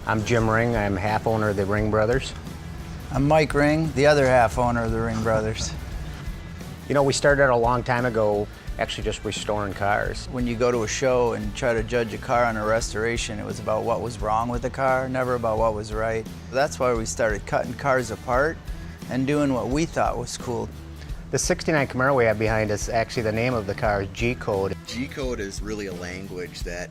I'm Jim Ring. I'm half owner of the Ring Brothers. I'm Mike Ring, the other half owner of the Ring Brothers. You know, we started out a long time ago actually just restoring cars. When you go to a show and try to judge a car on a restoration, it was about what was wrong with the car, never about what was right. That's why we started cutting cars apart and doing what we thought was cool. The 69 Camaro we have behind us, actually the name of the car is G-code. G-code is really a language that,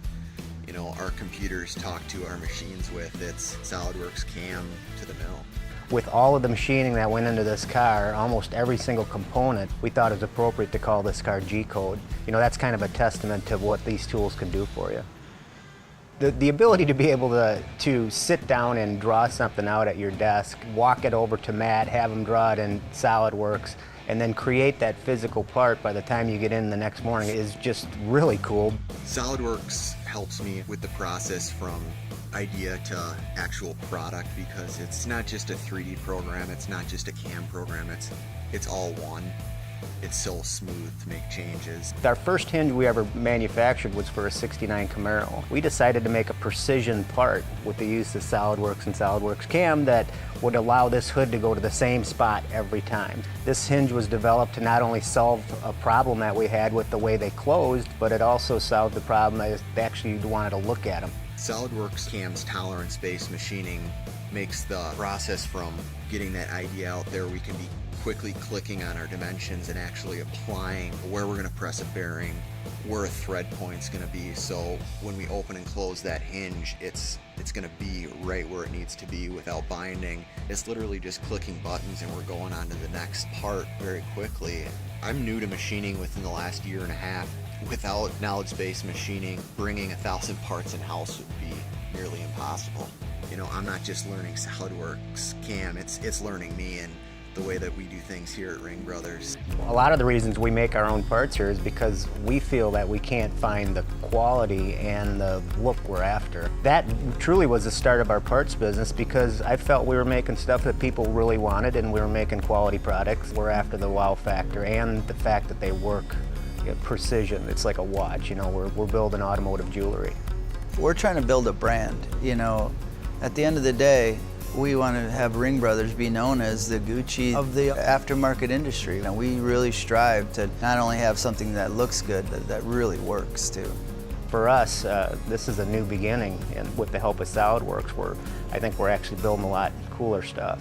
you know, our computers talk to our machines with. It's Solidworks Cam to the mill. With all of the machining that went into this car, almost every single component, we thought it was appropriate to call this car G-code. You know, that's kind of a testament to what these tools can do for you. The ability to be able to sit down and draw something out at your desk, walk it over to Matt, have him draw it in Solidworks, and then create that physical part by the time you get in the next morning is just really cool. Solidworks helps me with the process from idea to actual product, because it's not just a 3D program, it's not just a CAM program, it's all one. It's so smooth to make changes. Our first hinge we ever manufactured was for a 69 Camaro. We decided to make a precision part with the use of Solidworks and Solidworks Cam that would allow this hood to go to the same spot every time. This hinge was developed to not only solve a problem that we had with the way they closed, but it also solved the problem that actually you wanted to look at them. Solidworks Cam's tolerance-based machining makes the process from getting that idea out there, we can be quickly clicking on our dimensions and actually applying where we're going to press a bearing, where a thread point's going to be. So when we open and close that hinge, it's going to be right where it needs to be without binding. It's literally just clicking buttons and we're going on to the next part very quickly. I'm new to machining within the last year and a half. Without knowledge-based machining, bringing 1,000 parts in-house would be nearly impossible. You know, I'm not just learning Solidworks Cam, it's learning me and the way that we do things here at Ring Brothers. A lot of the reasons we make our own parts here is because we feel that we can't find the quality and the look we're after. That truly was the start of our parts business, because I felt we were making stuff that people really wanted and we were making quality products. We're after the wow factor and the fact that they work. Precision. It's like a watch, you know, we're building automotive jewelry. We're trying to build a brand, you know. At the end of the day, we want to have Ring Brothers be known as the Gucci of the aftermarket industry. And we really strive to not only have something that looks good, but that really works too. For us, this is a new beginning, and with the help of Solidworks, I think we're actually building a lot cooler stuff.